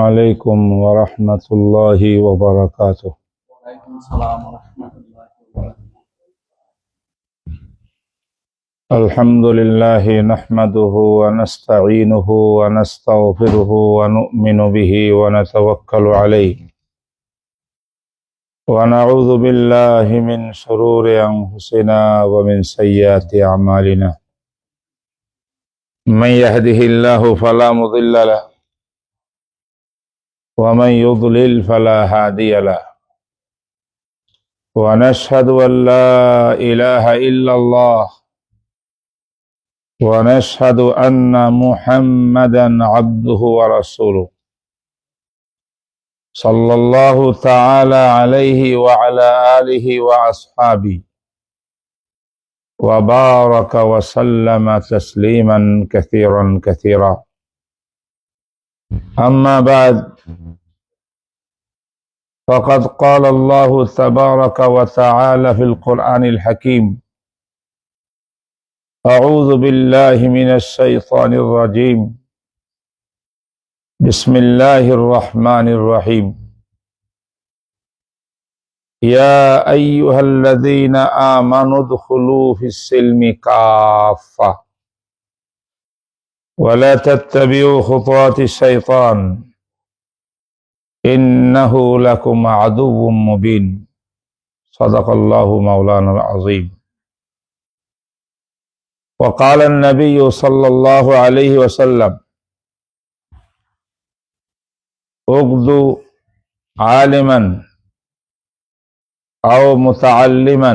عليكم ورحمة الله وبركاته. وعليكم السلام ورحمة الله وبركاته. الحمد لله نحمده ونستعينه ونستغفره ونؤمن به ونتوكل عليه ونعوذ بالله من شرور أنفسنا ومن سيئات أعمالنا. من يهده الله فلا مضل له ومن يضلل فلا هادي له ونشهد أن لا إله إلا الله ونشهد أن محمدا عبده ورسوله صلى الله تعالى عليه وعلى آله وأصحابه وبارك وسلم تسليما كثيرا كثيرا. أما بعد، فقد قال الله تبارك وتعالى في القرآن الحكيم: أعوذ بالله من الشيطان الرجيم، بسم الله الرحمن الرحيم. يا أيها الذين آمنوا ادخلوا في السلم كافة ولا تتبعوا خطوات الشيطان إنه لكم عدو مبين. صدق الله مولانا العظيم. وقال النبي صلى الله عليه وسلم: اغدوا عالما أو متعلما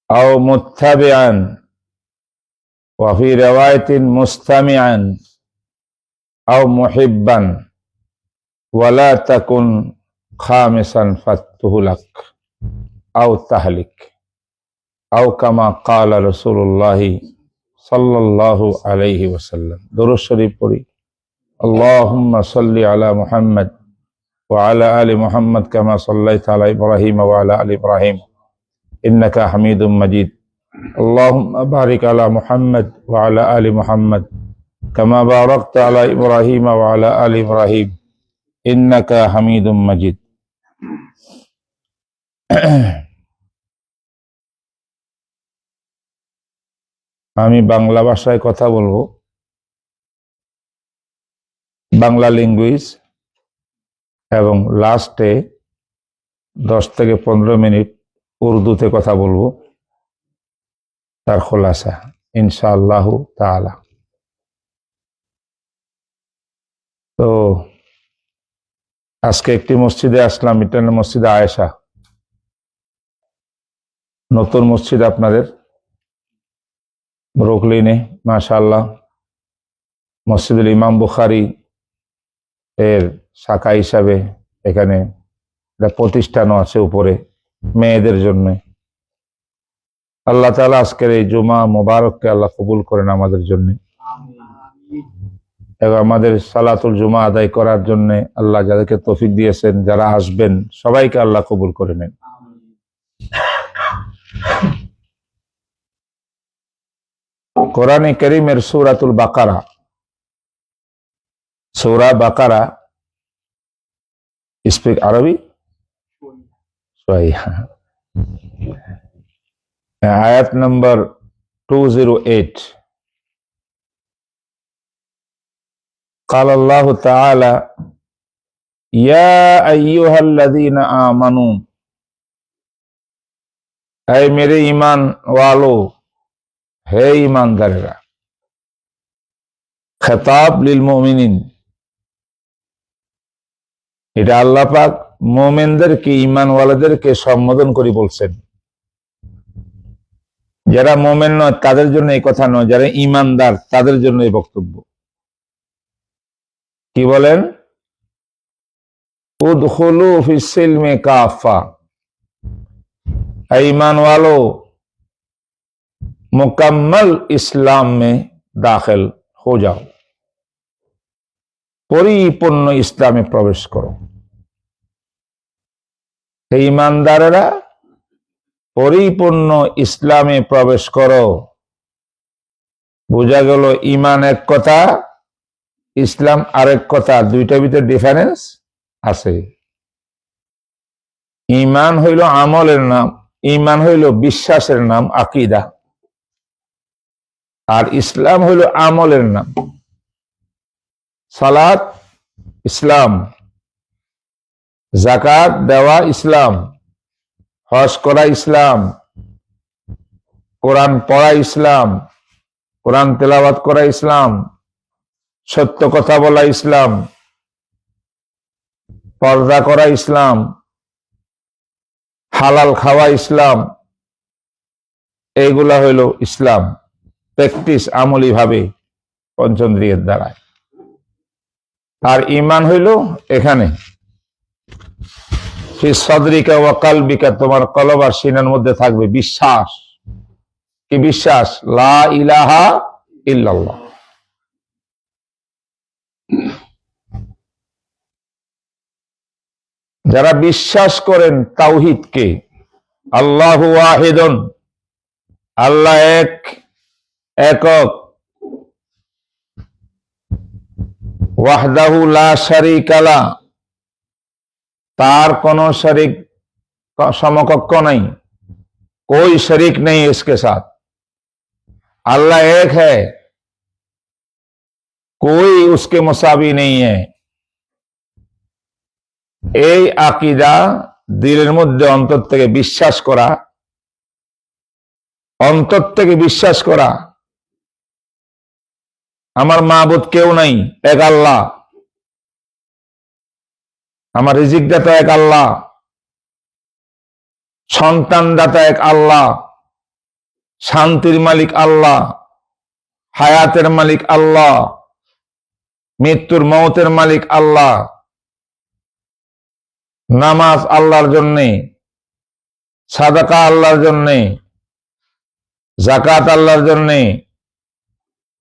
أو متبعا وفي رواية مستمعا أو محبا ولا تكن خامسا فتهلك أو تهلك أو كما قال رسول الله صلى الله عليه وسلم. درود شريف পড়ি। اللهم صل على محمد وعلى آل محمد كما صليت على إبراهيم وعلى آل إبراهيم إنك حميد مجيد. اللهم بارك على محمد وعلى آل محمد كما باركت على إبراهيم وعلى آل إبراهيم إنك حميد مجيد. আমি বাংলা ভাষায় কথা বলবো, বাংলা ল্যাঙ্গুয়েজ, এবং লাস্টে 10 থেকে 15 মিনিট উর্দুতে কথা বলবো, তার খোলাসা ইনশাআল্লাহ তাআলা। তো আজকে একটি মসজিদে আসলাম, এটা মসজিদে আয়েশা, নতুন মসজিদ আপনাদের ব্রুকলিনে, মাশাআল্লাহ। মসজিদুল ইমাম বুখারী এর শাখা হিসাবে এখানে একটা প্রতিষ্ঠানও আছে উপরে মেয়েদের জন্য। আল্লাহ তাআলা আজকের এই জুমা মোবারককে আল্লাহ কবুল করেন আমাদের জন্য, এবং আমাদের সালাতুল জুমা আদায় করার জন্য আল্লাহ যাদেরকে তৌফিক দিয়েছেন, যারা আসবেন সবাইকে আল্লাহ কবুল করে নেন। কোরআনে কারীমের সূরাতুল বাকারা, সূরা বাকারা, স্পিক আরবি আয়াত নম্বর 208। قال الله تعالى: يا أيها الذين آمنوا, ऐ मेरे ईमान वालों, हे ईमानदारेरा। खिताब लिल मोमिनिन, এটা আল্লাহ পাক মুমিনদেরকে, ঈমানওয়ালাদেরকে সম্বোধন করে বলছেন। যারা মুমিন নয় তাদের জন্য এই কথা নয়, যারা ঈমানদার তাদের জন্য এই বক্তব্য। কি বলেন? উদখুলু ফিস সিলমি কাফা, ईमान वालों मुकम्मल इस्लाम में दाखिल हो जाओ, পরিপূর্ণ ইসলামে প্রবেশ করো। ঈমানদারেরা পরিপূর্ণ ইসলামে প্রবেশ করো। বোঝা গেল ঈমান এক কথা, ইসলাম আরেক কথা, দুইটার ভিতরে ডিফারেন্স আছে। ঈমান হইল আমলের নাম, ঈমান হইল বিশ্বাসের নাম, আকীদা। আর ইসলাম হইল আমলের নাম। সালাত ইসলাম, যাকাত দেওয়া ইসলাম, হজ করা ইসলাম, কোরআন পড়া ইসলাম, কোরআন তেলাওয়াত করা ইসলাম, সত্য কথা বলা ইসলাম, পর্দা করা ইসলাম, হালাল খাওয়া ইসলাম। এইগুলা হইল ইসলাম, প্র্যাকটিস আমলি ভাবে পঞ্চেন্দ্রিয়ের দ্বারা। আর ঈমান হইল এখানে ফি সদরিকা ওয়া কলবিকা, তোমার কলব আর সিনার মধ্যে থাকবে বিশ্বাস। কি বিশ্বাস? লা ইলাহা ইল্লাল্লাহ। যারা বিশ্বাস করেন তাওহীদকে, আল্লাহু ওয়াহিদুন, আল্লাহ এক, একক, ওয়াহদাহু লা শারীকা লা, तार कोनो शरीक समकक्ष नहीं, कोई शरीक नहीं इसके साथ। अल्लाह एक है, कोई उसके मुसावी नहीं है। এই আকীদা দিলের মধ্যে অন্তর থেকে বিশ্বাস করা, অন্তর থেকে বিশ্বাস করা আমার মাবুদ কেউ নাই, এক আল্লাহ। আমার রিজিক দাতা এক আল্লাহ, সন্তান দাতা এক আল্লাহ, শান্তির মালিক আল্লাহ, হায়াতের মালিক আল্লাহ, মৃত্যুর মওতের মালিক আল্লাহ। নামাজ আল্লাহর জন্যে, সাদাকা আল্লাহর জন্যে, যাকাত আল্লাহর জন্যে।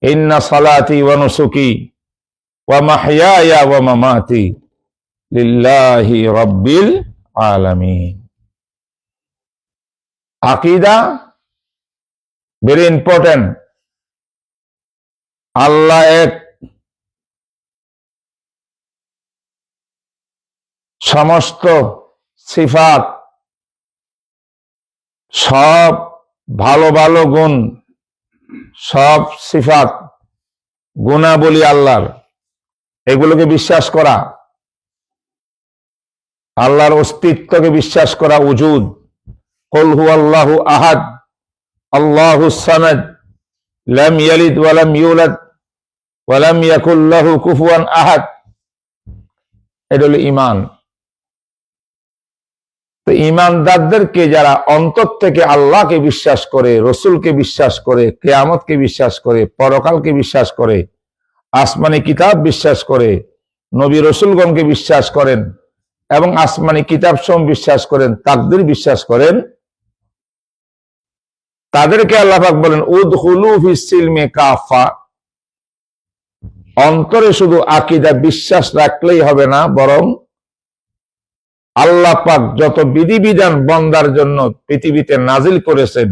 ইন্না সালাতি ওয়া নুসুকি ওয়া মাহইয়ায়া ওয়া মামাতি লিল্লাহি রাব্বিল আলামিন। আকীদা ভেরি ইম্পর্টেন্ট। আল্লাহ এক, সমস্ত সিফাত, সব ভালো ভালো গুণ, সব সিফাত গুণাবলী আল্লাহর, এগুলোকে বিশ্বাস করা। আল্লাহর অস্তিত্বকে বিশ্বাস করা, উজুদ। কুল হুয়াল্লাহু আহাদ আল্লাহুস সামাদ লাম ইয়ালিদ ওয়া লাম ইউলাদ ওয়া লাম ইয়াকুল লাহু কুফুয়ান আহাদ। এটা হলো ঈমান। তো ঈমানদারদেরকে যারা অন্তর থেকে আল্লাহকে বিশ্বাস করে, রসুলকে বিশ্বাস করে, কিয়ামতকে বিশ্বাস করে, পরকালকে বিশ্বাস করে, আসমানি কিতাব বিশ্বাস করে, নবী রসুলগণকে বিশ্বাস করেন এবং আসমানি কিতাব সমূহ বিশ্বাস করেন, তাকদীর বিশ্বাস করেন, তাদেরকে আল্লাহ পাক বলেন উদখুলু ফিস সিলমি কাফা। অন্তরে শুধু আকীদা বিশ্বাস রাখলেই হবে না, বরং আল্লাহ পাক যত বিধিবিধান বান্দার জন্য পৃথিবীতে নাজিল করেছেন,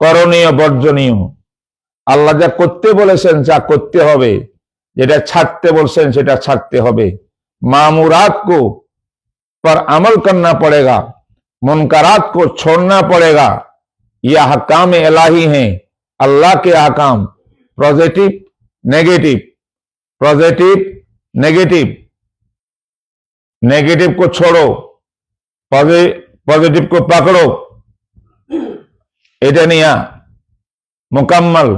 করণীয় বর্জনীয়, আল্লাহ যা করতে বলেছেন যা করতে হবে, যেটা ছাড়তে বলছেন সেটা ছাড়তে হবে। मामूरात को पर अमल करना पड़ेगा, मुनकरात को छोड़ना पड़ेगा। यह हकाम इलाही हैं, अल्लाह के Hakam. Positive negative, positive negative, negative को छोड़ो, पॉजिटिव को पकड़ो। এটা নিয়া मुकम्मल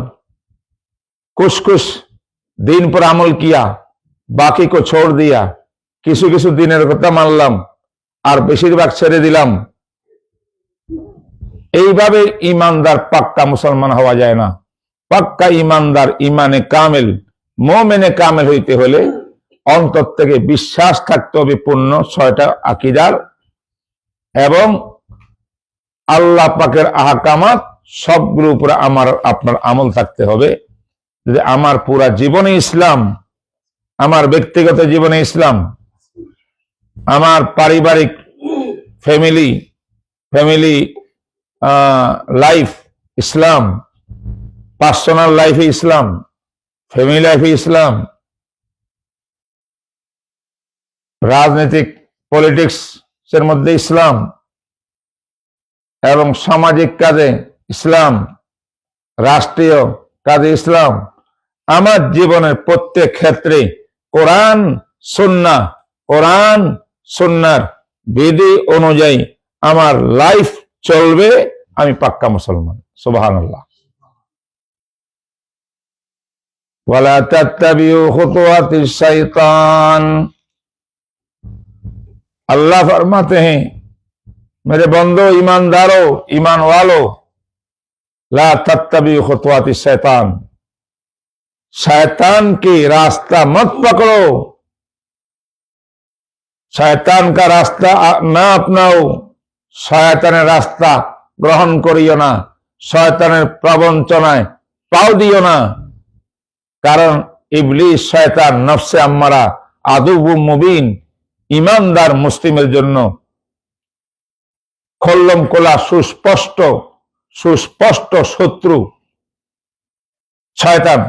कुछ कुछ दिन पर अमल किया, बाकी को छोड़ दिया। কিছু কিছু দিনের কথা মানলাম আর বেশিরভাগ ছেড়ে দিলাম। এইভাবে ঈমানদার পাক্কা মুসলমান হওয়া যায় না। পাক্কা ঈমানদার, ঈমানে কামেল, মুমিনে কামেল হইতে হলে অন্তর থেকে বিশ্বাস থাকতে হবে পূর্ণ ৬টা আকীদার, এবং আল্লাহ পাকের আহকামাত সবগুলোর উপরে আমার আপনার আমল থাকতে হবে। যদি আমার পুরা জীবনে ইসলাম, আমার ব্যক্তিগত জীবনে ইসলাম, আমার পারিবারিক ফ্যামিলি লাইফ ইসলাম, পার্সোনাল লাইফে ইসলাম, ফ্যামিলি লাইফে ইসলাম, রাজনৈতিক পলিটিক্স এর মধ্যে ইসলাম এবং সামাজিক কাজে ইসলাম, রাষ্ট্রীয় কাজে ইসলাম, আমার জীবনের প্রত্যেক ক্ষেত্রে কোরআন সুন্নাহর বিধি অনুযায়ী আমার লাইফ চলবে। আমি পাক্কা মুসলমান। সুবহানাল্লাহ। ওয়ালা তাত্তাবিউ খুতুওয়াতিশ শাইতান। अल्लाह फरमाते हैं, मेरे बंदो, ईमानदारों, ईमान वालों, ला तत्तबिउ खुतवाति शैतान, शैतान की रास्ता मत पकड़ो, शैतान का रास्ता ना अपनाओ, शैताনের রাস্তা গ্রহণ করিও না, শয়তানের প্রবঞ্চনায় পাও দিও না। কারণ ইবলিস শয়তান নফসে আম্মারা আদুউম মুবিন, ইমানদার মুসলিমের জন্য খল্লম কোলা সুস্পষ্ট শত্রু শয়তান।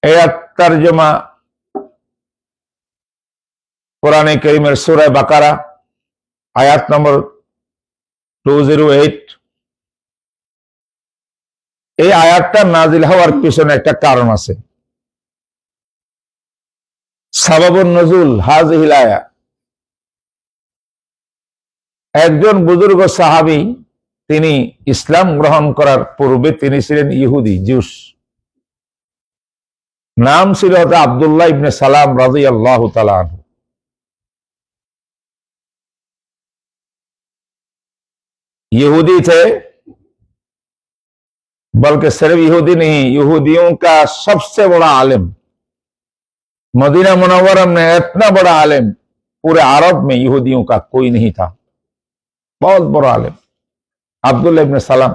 এই তরজমা কোরআনে কারীমের সূরা বাকারা আয়াত নম্বর 208। এই আয়াতটা নাজিল হওয়ার পিছনে একটা কারণ আছে। সাবাবুন নুজুল হাযিহিল আয়া, একজন বুজুর্গ সাহাবী, তিনি ইসলাম গ্রহণ করার পূর্বে তিনি ছিলেন ইহুদি, জুস। নাম ছিল আব্দুল্লাহ ইবনে সালাম রাদিয়াল্লাহু তাআলা আনহু। यहूदी थे, बल्कि सिर्फ यहूदी नहीं, यहूदियों का सबसे बड़ा आलिम। मदीना मुनव्वरा में इतना बड़ा आलिम पूरे अरब में यहूदियों का कोई नहीं था, बहुत बड़ा आलिम अब्दुल्लाह इब्ने सलाम।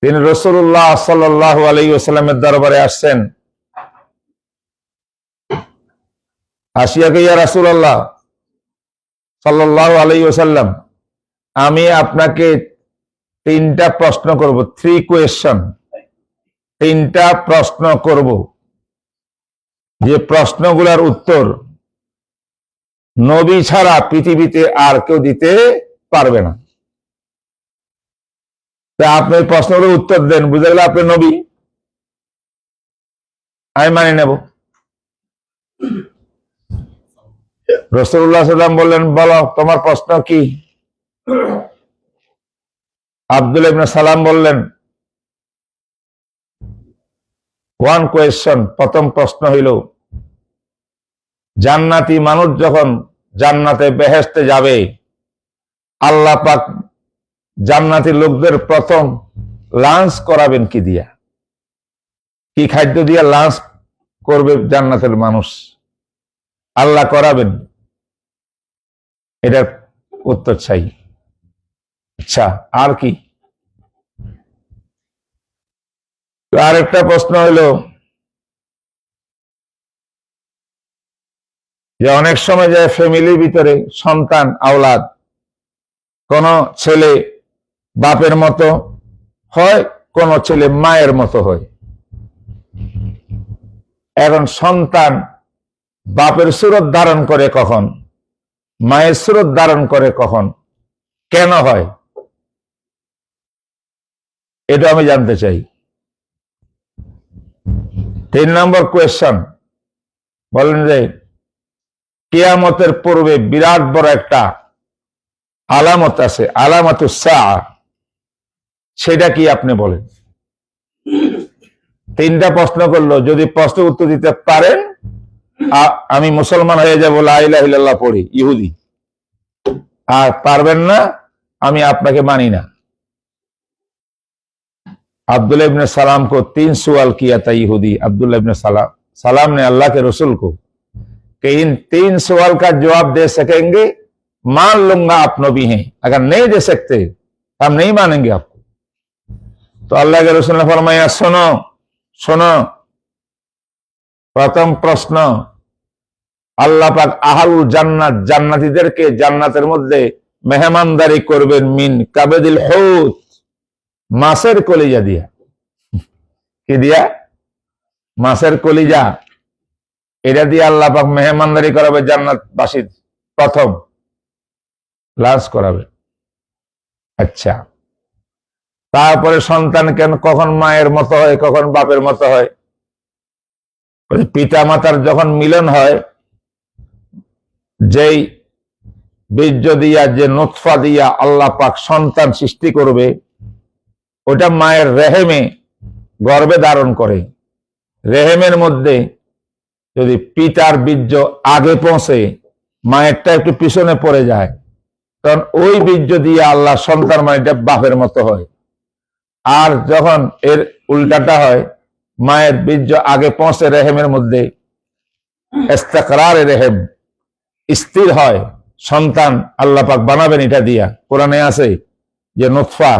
তিনি রাসূলুল্লাহ সাল্লাল্লাহু আলাইহি ওয়াসাল্লামের দরবারে আসছেন। আসিয়া কে, ইয়া রাসূলুল্লাহ সাল্লাল্লাহু আলাইহি ওয়াসাল্লাম, আমি আপনাকে তিনটা প্রশ্ন করব, 3 কোয়েশ্চন, তিনটা প্রশ্ন করব, যে প্রশ্নগুলোর উত্তর নবী ছাড়া পৃথিবীতে আর কেউ দিতে পারবে না। তা আপনি প্রশ্নগুলোর উত্তর দেন, বুঝে গেলে আপনি নবী, আমি মানি নেব। রাসূলুল্লাহ সাল্লাল্লাহু আলাইহি ওয়াসাল্লাম বললেন, বলো তোমার প্রশ্ন কি? আব্দুল্লাহ ইবনে সালাম বললেন, 1 কোয়েশ্চন, প্রথম প্রশ্ন হইল, জান্নাতি মানুষ যখন জান্নাতে বেহেশতে যাবে, আল্লাহ পাক জান্নাতি লোকদের প্রথম লাঞ্চ করাবেন কি দিয়া? কি খাদ্য দিয়া লাঞ্চ করবে জান্নাতের মানুষ? আল্লাহ করাবেন, এটার উত্তর চাই। আচ্ছা, আর কি? আরেকটা প্রশ্ন হলো যে অনেক সময় যায় ফ্যামিলির ভিতরে সন্তান আওলাদ, কোন ছেলে বাপের মতো হয়, কোন ছেলে মায়ের মতো হয়। এখন সন্তান বাপের সুরত ধারণ করে কখন, মায়ের সুরত ধারণ করে কখন, কেন হয়, এটা আমি জানতে চাই। 3 নম্বর কোয়েশ্চন, বলেন যে কিয়ামতের পূর্বে বিরাট বড় একটা আলামত আছে, আলামাতুস সাআ, সেটা কি আপনি বলেন। 3টা প্রশ্ন করলো, যদি প্রশ্ন উত্তর দিতে পারেন আমি মুসলমান হয়ে যাব, লা ইলাহা ইল্লাল্লাহ পড়ি, ইহুদি। আর পারবেন না, আমি আপনাকে মানি না। अब्दुल्लाह इब्ने सलाम को 3 सवाल किया था यहूदी, अब्दुल्लाह इब्ने सलाम ने अल्लाह के रसूल को कि इन 3 सवाल का जवाब दे सकेंगे, मान लूंगा आप नबी हैं, अगर नहीं दे सकते हम नहीं मानेंगे आपको। तो अल्लाह के रसूल ने फरमाया, सुनो सुनो, प्रथम प्रश्न, আল্লাহ পাক আহলুল জান্নাত, জান্নাতীদেরকে জান্নাতের মধ্যে মেহমানদারি করবেন মিন কাবাদিল হুত, মাছের কলিজা দিয়া। কি দিয়া? মাছের কলিজা, এটা দিয়ে আল্লাহ পাক মেহমানদারি করাবে জান্নাতবাসীর, প্রথম লাঞ্চ করাবে। আচ্ছা, তারপরে সন্তান কেন কখন মায়ের মতো হয়, কখন বাপের মতো হয়? পিতা মাতার যখন মিলন হয়, যেই বীর্য দিয়া, যে নুতফা দিয়া আল্লাহ পাক সন্তান সৃষ্টি করবে, ওটা মায়ের রেহেমে গর্ভে ধারণ করে। রেহেমের মধ্যে যদি পিতার বীর্য আগে পৌঁছে, মায়েরটা একটু পিছনে পড়ে যায়, তখন ওই বীর্য দিয়ে আল্লাহ সন্তান মায়েরটা বাপের মতো হয়। আর যখন এর উল্টাটা হয়, মায়ের বীর্য আগে পৌঁছে রেহেমের মধ্যে, ইস্তিকরারে রেহেম, স্থির হয়, সন্তান আল্লাহ পাক বানাবেন এটা দিয়া। কোরআনে আছে যে নুতফা,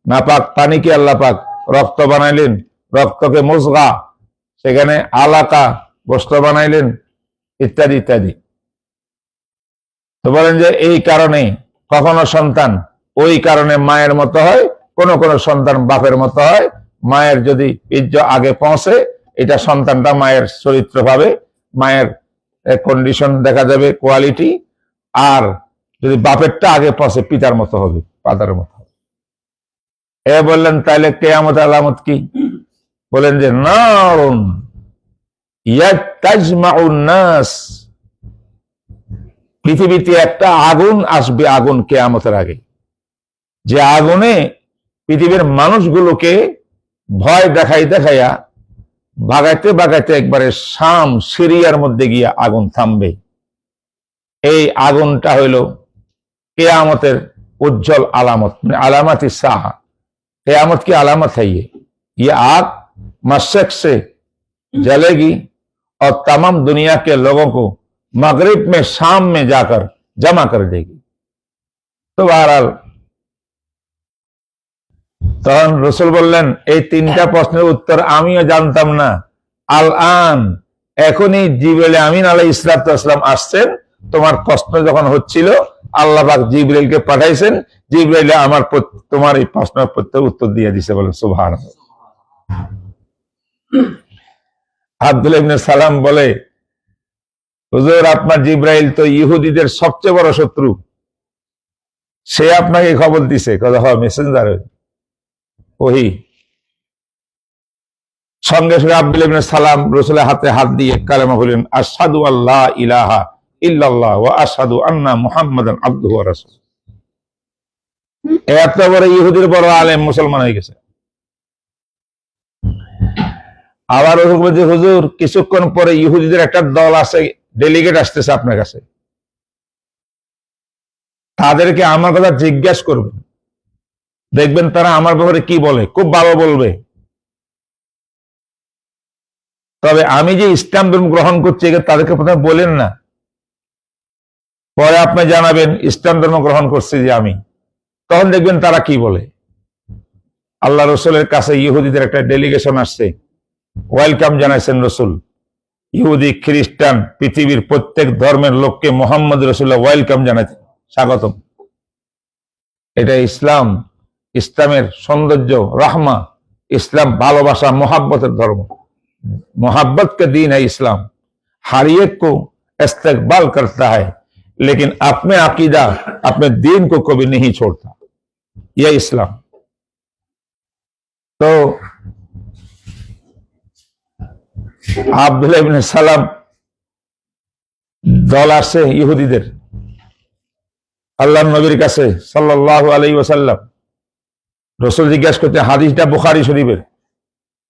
নাপাক পানিকে আল্লাহ পাক রক্ত বানাইলেন, রক্তকে মুজগা, সেখানে আলাকা গোস্ত বানাইলেন, ইত্যাদি ইত্যাদি। তো বলেন যে এই কারণে কখনো সন্তান ওই কারণে মায়ের মতো হয়, কোন কোন সন্তান বাপের মতো হয়। মায়ের যদি বীর্য আগে পৌঁছে, এটা সন্তানটা মায়ের চরিত্র পাবে, মায়ের কন্ডিশন দেখা যাবে, কোয়ালিটি। আর যদি বাপেরটা আগে পৌঁছে, পিতার মতো হবে, পাতার মতো হবে। এ বললেন তাইলে কিয়ামত আলামত কি? বলেন যে নারুন ইয়াতাজমাউন নাস, পৃথিবীতে একটা আগুন আসবে, আগুন কিয়ামতের আগে, যে আগুনে পৃথিবীর মানুষগুলোকে ভয় দেখাই দেখাইয়া বাগাইতে বাগাইতে একবারে শাম সিরিয়ার মধ্যে গিয়া আগুন থামবে। এই আগুনটা হইল কিয়ামতের उज्जवल अलामत, अलामत साहा, क़यामत की अलामत है। ये आग मशरक़ से जलेगी और तमाम दुनिया के लोगों को मगरिब में शाम में जाकर जमा कर देगी। तो बहरहाल তখন রসুল বললেন, এই তিনটা প্রশ্নের উত্তর আমিও জানতাম না। আল আন, এখনই জিবরাইল আমিন আলাইহিস সালাম আসছেন। তোমার প্রশ্ন যখন হচ্ছিল, আল্লাহ পাক জিবরাইলকে পাঠাইছেন, জিবরাইল আমার তোমার এই প্রশ্নের উত্তর দিয়ে দিছে। বলেন সুবহানাল্লাহ। আব্দুল্লাহ ইবনে সালাম বলে, হুজুর আপনার জিবরাইল তো ইহুদিদের সবচেয়ে বড় শত্রু, সে আপনাকে খবর দিছে? কথা হয় মেসেঞ্জার ওহি। সঙ্গে সঙ্গে আব্দুল্লাহ ইবনে সালাম রাসূলের হাতে হাত দিয়ে কালেমা বললেন, আশহাদু আল্লা ইলাহা ইল্লাল্লাহ ওয়া আশহাদু আন্না মুহাম্মাদান আবদুহু ওয়া রাসূলুহু। এত বড় ইহুদির বড় আলেম মুসলমান হয়ে গেছে। আবার হুজুর কিছুক্ষণ পরে ইহুদিদের একটা দল আছে, ডেলিগেট আসতেছে আপনার কাছে, তাদেরকে আমার কথা জিজ্ঞাসা করবেন, দেখবেন তারা আমার ব্যাপারে কি বলে, খুব ভালো বলবে। তবে আমি যে ইসলাম ধর্ম গ্রহণ করছি, তাদেরকে প্রথমে বলেন না, পরে আপনি জানাবেন ইসলাম ধর্ম গ্রহণ করছি যে আমি, তখন দেখবেন তারা কি বলে। আল্লাহ রসুলের কাছে ইহুদিদের একটা ডেলিগেশন আসছে, ওয়েলকাম জানাইছেন রসুল। ইহুদি খ্রিস্টান পৃথিবীর প্রত্যেক ধর্মের লোককে মোহাম্মদ রসুল্লাহ ওয়েলকাম জানাইছেন, স্বাগতম। এটা ইসলাম, ইসলামের সৌন্দর্য, রাহমা। ইসলাম ভালোবাসা, मोहब्बतेर धर्म, मोहब्बत का दीन है इस्लाम। हर एक को इस्तकबाल करता है, लेकिन अपने अकीदा, अपने दीन को कभी नहीं छोड़ता। यह इस्लाम। तो আব্দুল্লাহ ইবনে সালাম দল আসে ইহুদিদের আল্লাহর নবীর কাছে সাল্লাল্লাহু আলাইহি ওয়াসাল্লাম। রাসূল জিজ্ঞাসা করতে, হাদিসটা বুখারী শরীফের,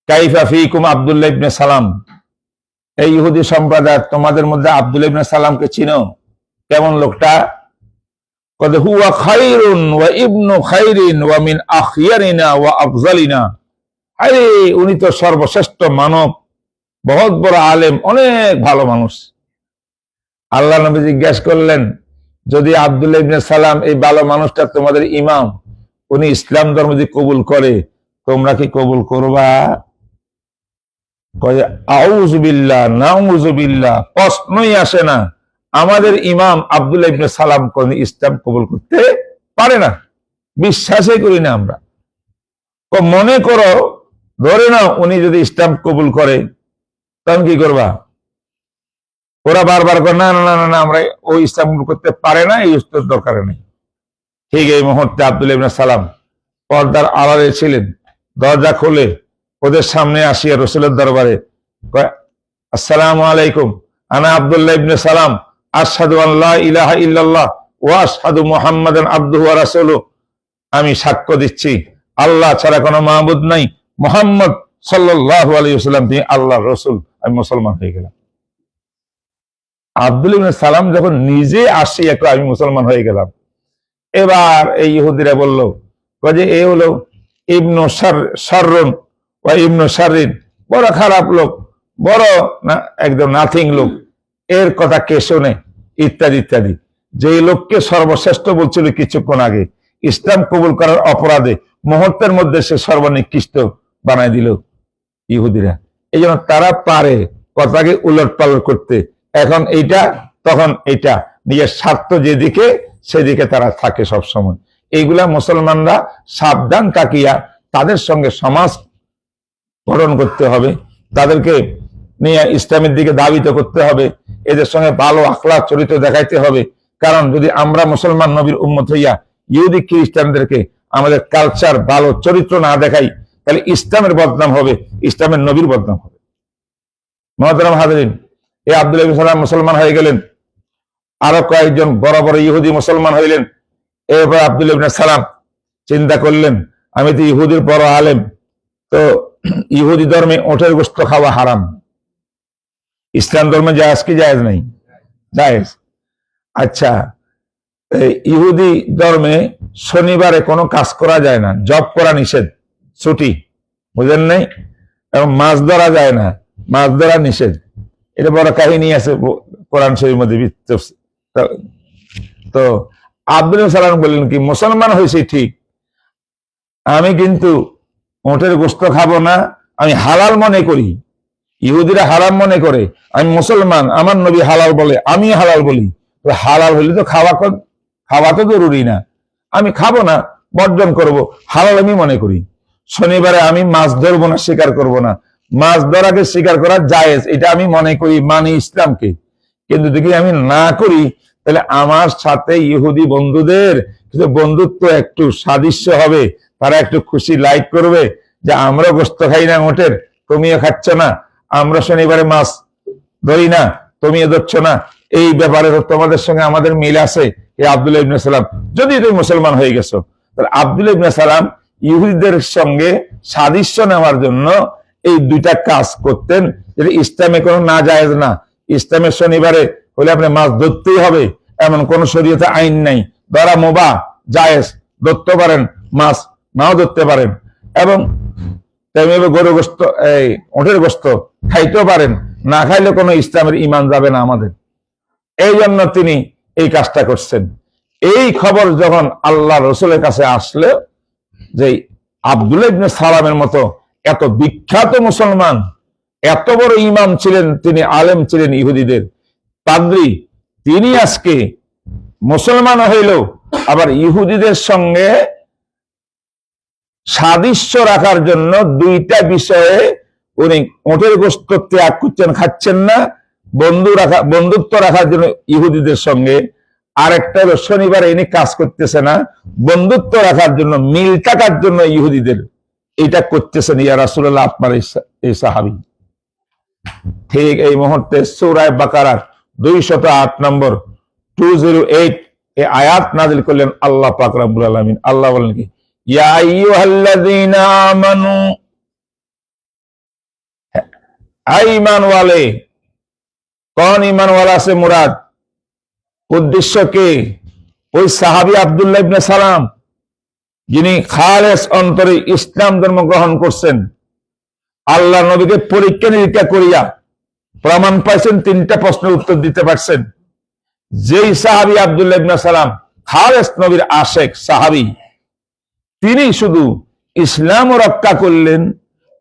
কাইফা ফীকুম আব্দুল্লাহ ইবনে সালাম, এই ইহুদি সম্প্রদায় তোমাদের মধ্যে আব্দুল্লাহ ইবনে সালামকে চিনো? কেমন লোকটা? কদ হুয়া খায়রুন ওয়া ইবনু খায়রিন ওয়া মিন আখিয়ারিনা ওয়া আফজালিনা। আরে উনি তো সর্বশ্রেষ্ঠ মানব, বহুত বড় আলেম, অনেক ভালো মানুষ। আল্লাহ নবী জিজ্ঞাসা করলেন, যদি আব্দুল্লাহ ইবনে সালাম এই ভালো মানুষটা তোমাদের ইমাম, উনি ইসলাম ধর্ম যদি কবুল করে, তোমরা কি কবুল করবা? কয় আউযু বিল্লাহ নাউযু বিল্লাহ, প্রশ্নই আসে না। আমাদের ইমাম আব্দুল্লাহ ইবনে সালাম কোন ইসলাম কবুল করতে পারে না, বিশ্বাসই করি না আমরা। মনে করো, ধরে নাও উনি যদি ইসলাম কবুল করে, তখন কি করবা? ওরা বারবার করে না না না না, আমরা ওই ইসলাম করতে পারে না, এই উত্তর দরকার নেই। ঠিক এই মুহূর্তে আব্দুল্লাহ ইবনে সালাম পর্দার আড়ালে ছিলেন, দরজা খুলে ওদের সামনে আসিয়া রসুলের দরবারে কয়, আসসালামু আলাইকুম, আনা আব্দুল্লাহ ইবনে সালাম, আশহাদু আন লা ইলাহা ইল্লাল্লাহ ওয়া আশহাদু মুহাম্মাদান আবদুহু ওয়া রাসূলুহু, আমি সাক্ষ্য দিচ্ছি আল্লাহ ছাড়া কোনো মাবুদ নাই, মুহাম্মদ সাল্লাল্লাহু আলাইহি ওয়াসাল্লাম তিনি আল্লাহর রাসূল, আমি মুসলমান হয়ে গেলাম। আব্দুল্লাহ ইবনে সালাম যখন নিজে আসি একটু আমি মুসলমান হয়ে গেলাম, এবার এই ইহুদিরা বলল যে এ হলো ইবনু শাররুন ওয়া ইবনু শাররিন, বড় খারাপ লোক, বড় না একদম নাথিং লোক, এর কথা কে শোনে, ইত্যাদি ইত্যাদি। যে লোককে সর্বশ্রেষ্ঠ বলছিল কিছুক্ষণ আগে, ইসলাম কবুল করার অপরাধে মুহূর্তের মধ্যে সে সর্বনিকৃষ্ট বানাই দিল ইহুদিরা। এই জন্য তারা পারে কথাকে উলট পালট করতে, এখন এইটা তখন এইটা, নিজের স্বার্থ যেদিকে সেদিকে তারা থাকে সব সময়। এইগুলা মুসলমানরা সাবধান থাকিয়া তাদের সঙ্গে সমাজ গঠন করতে হবে, তাদেরকে নিয়ে ইসলামের দিকে ধাবিত করতে হবে, এদের সঙ্গে ভালো আখলাক চরিত্র দেখাইতে হবে। কারণ যদি আমরা মুসলমান নবীর উম্মত হইয়া ইহুদি খ্রিস্টানদেরকে আমাদের কালচার ভালো চরিত্র না দেখাই, তাহলে ইসলামের বদনাম হবে, ইসলামের নবীর বদনাম হবে। মুহতারাম হাজরিন, এই আব্দুল্লাহ ইবনে সালাম মুসলমান হয়ে গেলেন, আরো কয়েকজন বড় বড় ইহুদি মুসলমান হইলেন। এরপর আব্দুল্লাহ ইবনে সালাম চিন্তা করলেন, আমি তো ইহুদির বড় আলেম, তো ইহুদি ধর্মে ওটের গোশত খাওয়া হারাম, ইসলাম ধর্মে জায়েজ কি জায়েজ নাই? জায়েজ। আচ্ছা, ইহুদি ধর্মে শনিবারে কোনো কাজ করা যায় না, জব করা নিষেধ, ছুটি, বুঝেন নাই? এবং মাছ ধরা যায় না, মাছ ধরা নিষেধ। এটা বড় কাহিনী আছে কোরআন শরীফের মধ্যে। তো আব্দুল্লাহ সালাম বললেন কি, মুসলমান হয়েছে ঠিক, আমি কিন্তু ওটের গোশত খাবো না, আমি হালাল মনে করি। ইহুদিরা হারাম মনে করে, আমি মুসলমান, আমার নবী হালাল বলে, আমি হালাল বলি। হালাল হলে তো খাওয়া তো জরুরি না, আমি খাবো না, বর্জন করব, হালাল আমি মনে করি। শনিবারে আমি মাছ ধরবো না, শিকার করব না, মাছ ধরাকে শিকার করা জায়েজ, এটা আমি মনে করি, মানি ইসলামকে। কিন্তু যদি আমি না করি, তাহলে আমার সাথে ইহুদি বন্ধুদের কিছু বন্ধুত্ব একটু সাদৃশ্য হবে, তারা একটু খুশি লাইক করবে যে আমরা গোশত খাই না ওটের, তুমিও খাচ্ছ না, আমরা শনিবারে মাছ ধরি না, তুমিও ধরছ না, এই ব্যাপারে তোমাদের সঙ্গে আমাদের মিল আছে। এই আব্দুল্লাহ ইবনে সালাম, যদি তুমি মুসলমান হয়ে গেছো, তাহলে আব্দুল্লাহ ইবনে সালাম ইহুদিদের সঙ্গে সাদৃশ্য নেওয়ার জন্য এই দুইটা কাজ করতেন, যেটা ইসলামে কোনো না জায়েজ না। ইসলামের শনিবারে হলে আপনি মাছ ধরতেই হবে, এমন কোন শরীয়তে আইন নাই। ধরা মুবাহ, জায়েজ, ধরতে পারেন, মাছ নাও ধরতে পারেন, এবং তেমনি গরু গোশত, এই ওটের গোশত খাইতেও পারেন, না খাইলে কোনো ইসলামের ঈমান যাবে না আমাদের। এই জন্য তিনি এই কাজটা করছেন। এই খবর যখন আল্লাহ রসুলের কাছে আসলে যে আব্দুল্লাহ ইবনে সালামের মতো এত বিখ্যাত মুসলমান, এত বড় ইমাম ছিলেন, তিনি আলেম ছিলেন ইহুদিদের পাদ্রী, তিনি আজকে মুসলমান হইল, আবার ইহুদিদের সঙ্গে সাদৃশ্য রাখার জন্য দুইটা বিষয়ে উনি ওটের গোশত ত্যাগ করছেন, খাচ্ছেন না, বন্ধুত্ব রাখার জন্য ইহুদিদের সঙ্গে, আরেকটা হলো শনিবারে ইনি কাজ করতেছে না, বন্ধুত্ব রাখার জন্য, মিল থাকার জন্য ইহুদিদের এটা করতেছেন। ইয়া রাসূলুল্লাহ, আপনার এই সাহাবী। ঠিক এই মুহূর্তে সূরা বাকারার 208 নম্বর 208 এই আয়াত নাযিল করলেন আল্লাহ পাক রব্বুল আলামিন। আল্লাহ বলেন কি, ইয়া আইয়ুহাল্লাযীনা আমানু, ঈমান ওয়ালে, কোন ঈমান ওয়ালা সে মুরাদ, উদ্দেশ্য কে? ওই সাহাবী আব্দুল্লাহ ইবনে সালাম, যিনি খালেস অন্তরে ইসলাম ধর্ম গ্রহণ করছেন, আল্লাহ নবীকে পরীক্ষা নিরীক্ষা করিয়া প্রমাণ পাইছেন, 3টা প্রশ্নের উত্তর দিতে পারছেন। যেই সাহাবী আব্দুল্লাহ ইবনে সালাম খালেস নবীর আশেক সাহাবী, তিনি শুধু ইসলাম রক্ষা করলেন,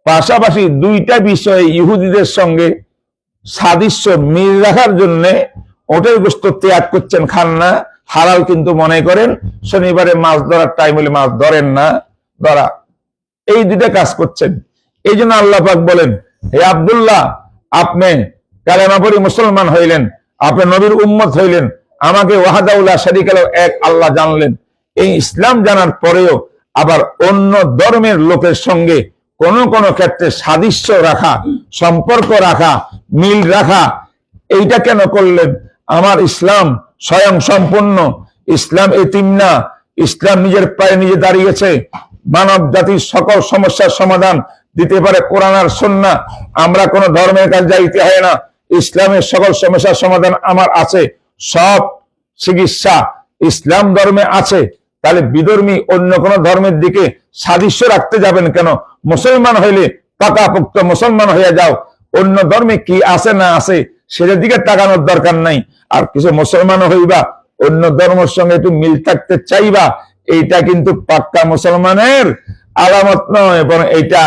পাশাপাশি দুইটা বিষয়ে ইহুদিদের সঙ্গে সাদৃশ্য মিল রাখার জন্য ওটের গোশত ত্যাগ করছেন, খান না, হালাল কিন্তু মনে করেন, শনিবারে মাছ ধরার টাইম হলে মাছ ধরেন না, ধরা, এই দুইটা কাজ করছেন। এই জন্য আল্লাহ পাক বলেন, হে আব্দুল্লাহ, আপনি কালেমা পড়ে মুসলমান হইলেন, আপনি নবীর উম্মত হইলেন, আমাকে ওয়াহদাহুল্লাহ শারীকা লাহু এক আল্লাহ জানলেন। এই ইসলাম জানার পরেও আবার অন্য ধর্মের লোকের সঙ্গে কোন কোন ক্ষেত্রে সাদৃশ্য রাখা, সম্পর্ক রাখা, মিল রাখা, এইটা কেন করলেন? আমার ইসলাম স্বয়ং সম্পূর্ণ, ইসলাম এতিম না, ইসলাম নিজের পায়ে নিজে দাঁড়িয়েছে। মানব জাতির সকল সমস্যার সমাধান দিতে পারে কোরআন আর সুন্নাহ। আমরা কোন ধর্মের কাছে যাইতে হয় না, ইসলামের সকল সমস্যার সমাধান আমার আছে, সব চিকিৎসা ইসলাম ধর্মে আছে। তাহলে বিধর্মী অন্য কোন ধর্মের দিকে সাদৃশ্য রাখতে যাবেন কেন? মুসলমান হইলে পাকাপোক্ত মুসলমান হয়ে যাও, অন্য ধর্মে কি আছে না আছে সেটার দিকে তাকানোর দরকার নাই। আর কিছু মুসলমান হইবা, অন্য ধর্মের সঙ্গে একটু মিল থাকতে চাইবা, এইটা কিন্তু পাক্কা মুসলমানের আলামত নয়, এবং এইটা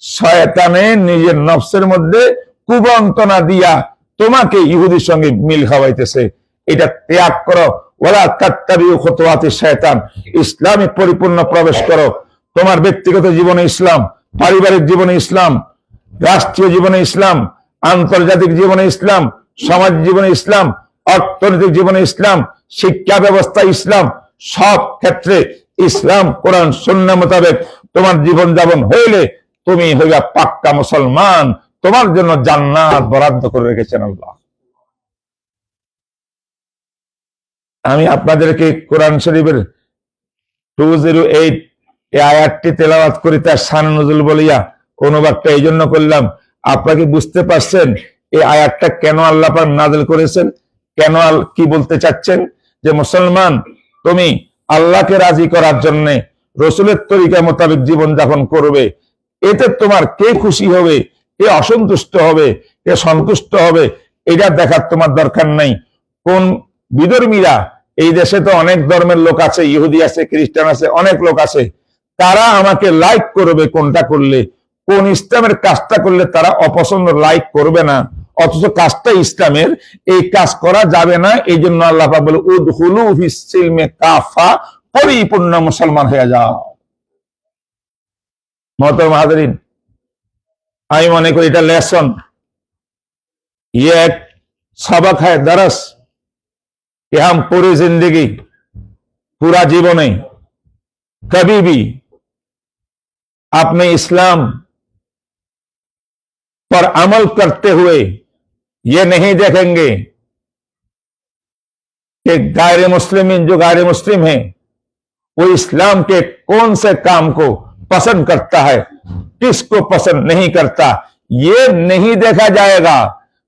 শয়তানের নিজের নফসের মধ্যে কুবন্তনা দিয়া তোমাকে ইহুদির সঙ্গে মিল খাওয়াইতেছে। এটা ত্যাগ করো, ওয়ালা তাত্তাবিউ খুতুওয়াতিশ শয়তান। ইসলামে পরিপূর্ণ প্রবেশ করো। তোমার ব্যক্তিগত জীবনে ইসলাম, পারিবারিক জীবনে ইসলাম, রাষ্ট্রীয় জীবনে ইসলাম, আন্তর্জাতিক জীবনে ইসলাম, সমাজ জীবনে ইসলাম, অর্থনৈতিক জীবনে ইসলাম, শিক্ষা ব্যবস্থা ইসলাম, সব ক্ষেত্রে ইসলাম কোরআন সুন্নাহ মোতাবেক তোমার জীবন যাপন হইলে তুমি হইবা পাক্কা মুসলমান। তোমার জন্য জান্নাত বরাদ্দ করে রেখেছেন আল্লাহ। আমি আপনাদেরকে কোরআন শরীফের 208 এই আয়াতটি তেলাওয়াত করি, তার শান নজুল বলিয়া অনুবাদটা এই জন্য করলাম। আপনাকে বুঝতে পারছেন এই আয়াতটা কেন আল্লাহ পাক নাযিল করেছেন, কেন কি বলতে চাচ্ছেন? যে মুসলমান, তুমি আল্লাহকে রাজি করার জন্য রসুলের তরিকা মোতাবেক জীবন যাপন করবে। এতে তোমার কে খুশি হবে, কে অসন্তুষ্ট হবে, কে সন্তুষ্ট হবে, এটা দেখার তোমার দরকার নাই। কোন বিধর্মীরা, এই দেশে তো অনেক ধর্মের লোক আছে, ইহুদি আছে, খ্রিস্টান আছে, অনেক লোক আছে, তারা আমাকে লাইক করবে কোনটা করলে, কোন ইসলামের কাজটা করলে তারা অপছন্দ লাইক করবে না, অথচ কাজটা ইসলামের, এই কাজ করা যাবে না। এই জন্য আল্লাহ পাক বলে উদখুলু ফিস সিলমে কাফা, পরিপূর্ণ মুসলমান হয়ে যাও। মোহতরম হাজরিন, আমি মনে করি এটা লেসন, ये एक सबक है, दरस, कि हम पूरी जिंदगी, पूरा जीवने कभी भी अपने इस्लाम पर अमल करते हुए ये नहीं देखेंगे कि गैर मुस्लिम, जो गैर मुस्लिम है वो इस्लाम के कौन से काम को पसंद करता है, किसको पसंद नहीं करता, ये नहीं देखा जाएगा।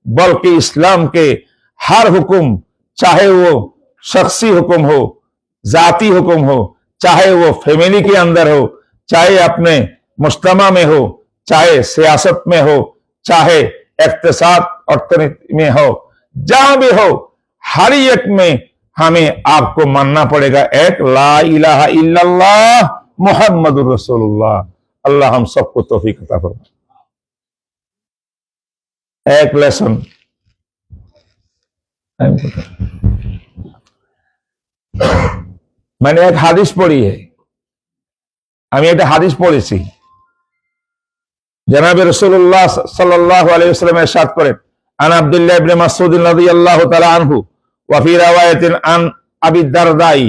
बल्कि इस्लाम के हर हुक्म, चाहे वो शख्सी हुक्म हो, जाती हुक्म हो, चाहे वो फैमिली के अंदर हो, चाहे अपने मुज्तमा में हो, चाहे सियासत में हो, चाहे इक्तिसाद अर्थनीति में हो, जहां भी हो, हर एक में हमें आपको मानना पड़ेगा एक ला इलाहा इल्लल्लाह मुहम्मदुर रसूलुल्लाह। अल्लाह हम सबको तौफीक अता फरमाए। एक लेसन मैंने एक हादिस पढ़ी है, আমি একটা হাদিস পড়েছি। জনাবে রাসূলুল্লাহ সাল্লাল্লাহু আলাইহি ওয়াসাল্লাম ইরশাদ করেন, আন আব্দুল্লাহ ইবনে মাসউদ রাদিয়াল্লাহু তাআলা আনহু ওয়া ফি রাওয়ায়াতিন আন আবি দারদাই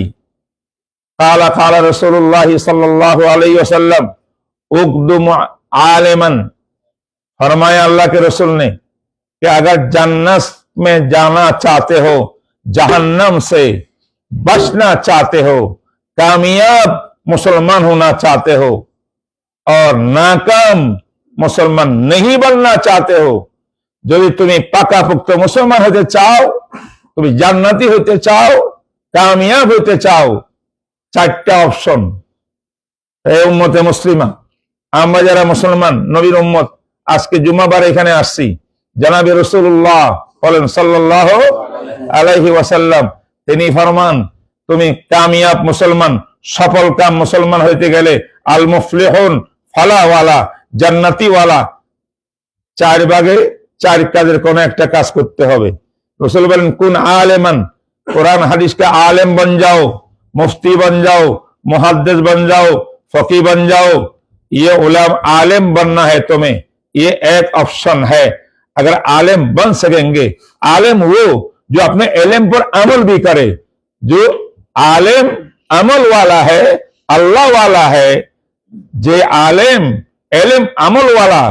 قال قال رسول الله صلى الله عليه वसल्लम उक़दुम आलिमन, फरमाया अल्लाह के रसूल ने कि अगर जन्नत में जाना चाहते हो, जहन्नम से बचना चाहते हो, कामयाब मुसलमान होना चाहते हो और नाकाम मुसलमान नहीं बनना चाहते हो, যদি তুমি পাকাপোক্ত মুসলমান হতে চাও, তুমি জান্নাতি হতে চাও, কামিয়াব হতে চাও, চারটা অপশন। এই উম্মতে মুসলিমা, আমরা যারা মুসলমান নবীর উম্মত, আজকে জুমাবার এখানে আসছি, জনাবে রাসূলুল্লাহ বলেন সাল্লাল্লাহু আলাইহি ওয়াসাল্লাম, তিনি ফরমান তুমি কামিয়াব মুসলমান, সফল কাম মুসলমান হইতে গেলে আল মুফলিহুন ফালাওয়ালা, জান্নাতি ওয়ালা, চার ভাগে চার কাজের কোন একটা কাজ করতে হবে। রাসূল বলেন কুন আলেমান, कुरान हदीस का आलिम बन जाओ, मुफ्ती बन जाओ, मुहद्दिस बन जाओ, फकी बन जाओ। ये उलम आलिम बनना है तुम्हें, ये एक ऑप्शन है। अगर आलिम बन सकेंगे, आलिम वो जो अपने इल्म पर अमल भी करे। जो आलिम अमल वाला है, अल्लाह वाला है, जे आलिम इल्म अमल वाला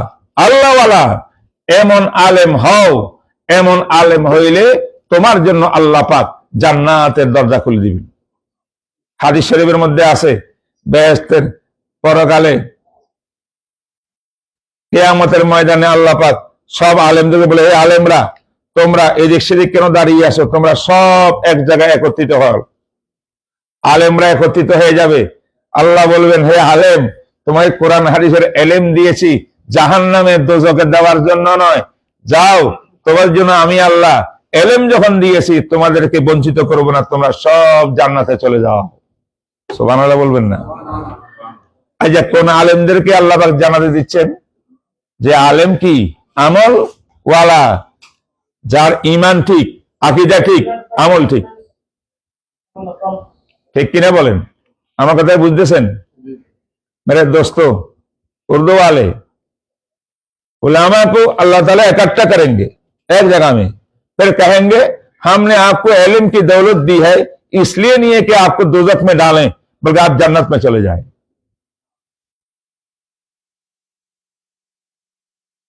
আল্লাহ ওয়ালা এমন আলেম হও, এমন আলেম হইলে তোমার জন্য আল্লাহ পাক জান্নাতের দরজা খুলে দিবেন। হাদিস শরীফের মধ্যে আছে, বেহেশতের পরকালে কিয়ামতের ময়দানে আল্লাহ পাক সব আলেমদেরকে বলে, হে আলেমরা, তোমরা এদিক সেদিক কেন দাঁড়িয়ে আছো, তোমরা সব এক জায়গায় একত্রিত হও। আলেমরা একত্রিত হয়ে যাবে। আল্লাহ বলবেন, হে আলেম, তোমায় কোরআন হাদিসের ইলম দিয়েছি জাহান্নামে দোজখে দেওয়ার জন্য নয়, যাও, তোমার জন্য আমি আল্লাহ ইলম যখন দিয়েছি তোমাদেরকে বঞ্চিত করব না, তোমরা সব জান্নাতে চলে যাও। সুবহানাল্লাহ বলবেন না? আচ্ছা, কোন আলেমদেরকে আল্লাহ পাক জানাতে দিচ্ছেন? যে আলেম কি আমল ওয়ালা, যার ঈমান ঠিক, আকীদা ঠিক, আমল ঠিক। ঠিক কিনা বলেন? আমার কথা বুঝতেছেন मेरे दोस्तों? उर्दू वाले उलामा को अल्लाह ताला इकट्ठा करेंगे एक जगह में, फिर कहेंगे हमने आपको इल्म की दौलत दी है, इसलिए नहीं है कि आपको दोजख में डालें, बल्कि आप जन्नत में चले जाएं।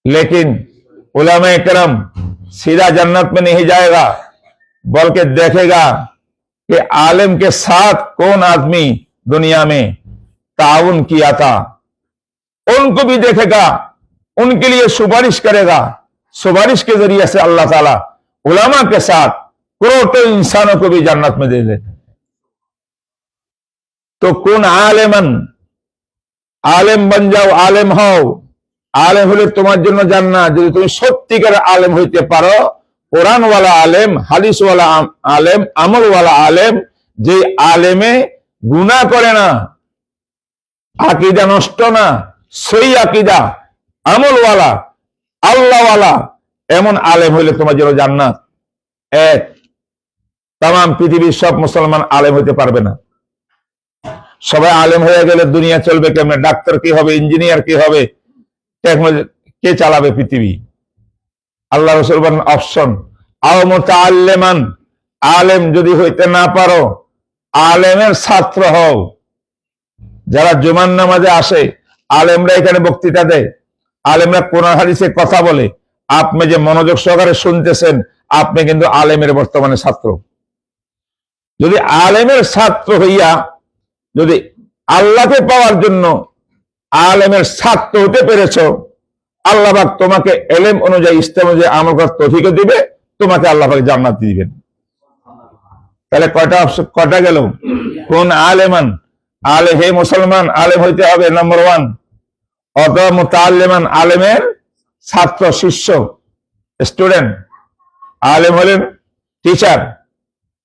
लेकिन उलामा इकरम सीधा जन्नत में नहीं जाएगा, बल्कि देखेगा कि आलिम के साथ कौन आदमी दुनिया में ताउन किया था, उनको भी देखेगा, उनके लिए सुपारिश करेगा। सुपारिश के जरिए से अल्लाह ताला उलामा के साथ करोड़ों इंसानों को भी जन्नत में दे देते। तो कौन आलिमन, आलिम बन जाओ, आलिम हो। आलिम হলে তোমার জন্য জান্নাত। যদি তুমি সত্যিকার আলেম হইতে পারো, কোরআন ওয়ালা আলেম, হাদিস ওয়ালা আলেম, আমল ওয়ালা আলেম, যে আলেমে গুনাহ করে না, আকীদা নষ্ট না, সহি আকীদা, আমলওয়ালা, আল্লাহওয়ালা, এমন আলেম হইলে তোমার জন্য জান্নাত। এক, তাম পৃথিবীর সব মুসলমান আলেম হইতে পারবে না। সবাই আলেম হয়ে গেলে দুনিয়া চলবে কেমনে? ডাক্তার কি হবে, ইঞ্জিনিয়ার কি হবে, টেকনোলজি কে চালাবে পৃথিবী? আল্লাহ রাসূল বলেন অপশন, আও মুতাআল্লিমান, আলেম যদি হইতে না পারো, আলেমের ছাত্র হও। যারা জুমার নামাজে আসে, আলেমরা এখানে বক্তৃতা দেয়, আলেমরা কোরআন হাদিসে কথা বলে, আপনি যে মনোযোগ সহকারে শুনতেছেন, আপনি কিন্তু আলেমের বর্তমানে ছাত্র। যদি আলেমের ছাত্র হইয়া যদি আল্লাহকে পাওয়ার জন্য আলেমের ছাত্র হতে পেরেছ, আল্লাহ পাক তোমাকে ইলম অনুযায়ী, ইসলাম অনুযায়ী আমল করার তৌফিক দিবে, তোমাকে আল্লাহ পাক জান্নাত দিবেন। তাহলে কয়টা গেল? কোন আলেমান, আলে হে মুসলমান, আলেম হইতে হবে নম্বর 1। অথবা মুতাআল্লিমান, আলেমের ছাত্র, শিষ্য, স্টুডেন্ট। আলেম হলেন টিচার,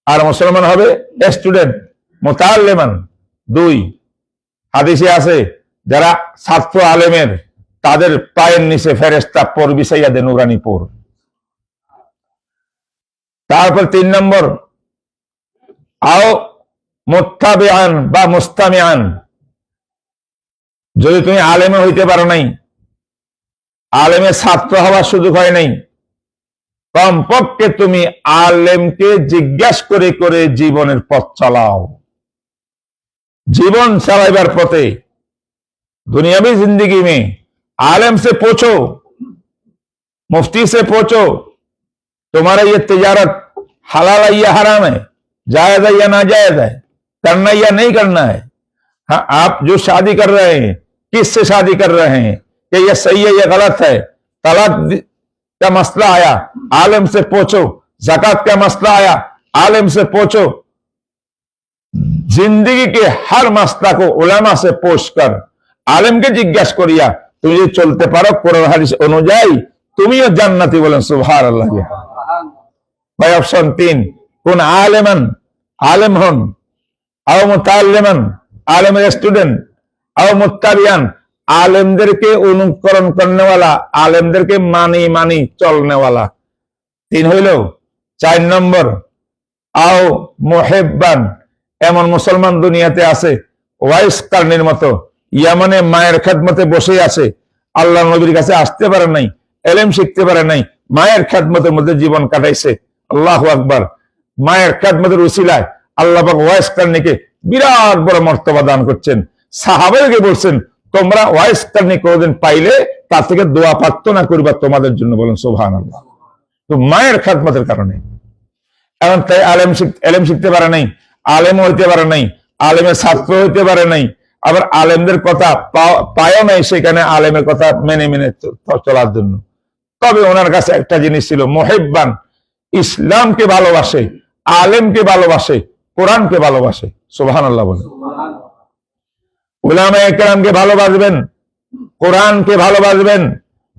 আর মুসলমান হবে স্টুডেন্ট, মুতাআল্লিমান। 2, হাদিসে আছে যারা ছাত্র আলেমের, তাদের পায়ের নিচে ফেরেশতা পর বিছাইয়া দেন নুরানি পর। তারপর 3 নম্বর, আও মুত্তাবিআন বা মুস্তামিআন। যদি তুমি আলেমে হইতে পারো নাই, আলেমের ছাত্র হওয়ার সুযোগ হয় নাই, কমপক্ষে তুমি আলেমকে জিজ্ঞাসা করে করে জীবনের পথ চালাও। जीवन चलाइबार पथे दुनियावी जिंदगी में आलम से पूछो, मुफ्ती से पूछो, तुम्हारा ये तिजारत हलाल है या हराम है, जायज है या नाजायज है, करना या नहीं करना है। हाँ, आप जो शादी कर रहे हैं, किससे शादी कर रहे हैं, कि ये सही है या गलत है। तलाक का मसला आया, आलम से पूछो। ज़कात का मसला आया, आलम से पूछो। जिंदगी के हर मसला को उलमा से पूछकर आलम के जिज्ञास करिया तुम जो चलते पारो कुरान हादिस अनुयायी, तुमिও জান্নাতি। বলেন সুবহানাল্লাহ। ভাই অপশন 3, কোন আলেমান, আলেম হন, আও মুতাআল্লিমান, আলেমের স্টুডেন্ট, আও মুত্তাবিয়ান, আলেমদেরকে অনুকরণ করনেওয়ালা, আলেমদেরকে মানি চলনেওয়ালা। 3 হইল। 4 নম্বর, আও মুহিব্বান, এমন মুসলমান দুনিয়াতে আছে ওয়াইস কারনির মতো ইয়ামানে মায়ের খেদমতে বসে আছে, আল্লাহ নবীর কাছে আসতে পারে নাই, ইলম শিখতে পারে নাই, মায়ের খেদমতের মধ্যে জীবন কাটাইছে। আল্লাহু আকবার। মায়ের খেদমতের উসিলায় আল্লাহ পাক ওয়াইস কারণীকে বিরাট বড় মর্তবা দান করছেন। সাহাবাকে বলছেন, তোমরা ওয়াইস কারণী কোনদিন পাইলে তার থেকে দোয়া প্রার্থনা করবা তোমাদের জন্য। বলেন সুবহানাল্লাহ। তো মায়ের খেদমতের কারণে এখন তাই আলেম শিখতে পারে নাই, আলেম হইতে পারে নাই, আলেমের ছাত্র হইতে পারে নাই, আবার আলেমদের কথা পায়ও নাই সেখানে আলেমের কথা মেনে মেনে চলার জন্য। তবে ওনার কাছে একটা জিনিস ছিল, মুহিব্বান, ইসলামকে ভালোবাসে, আলেমকে ভালোবাসে, কোরআনকে ভালোবাসে। সুবহানাল্লাহ বলেন। উলামায়ে কেরামকে ভালোবাসবেন, কোরআনকে ভালোবাসবেন,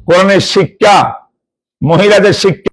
কোরআনের শিক্ষা, মহিলাদের শিক্ষা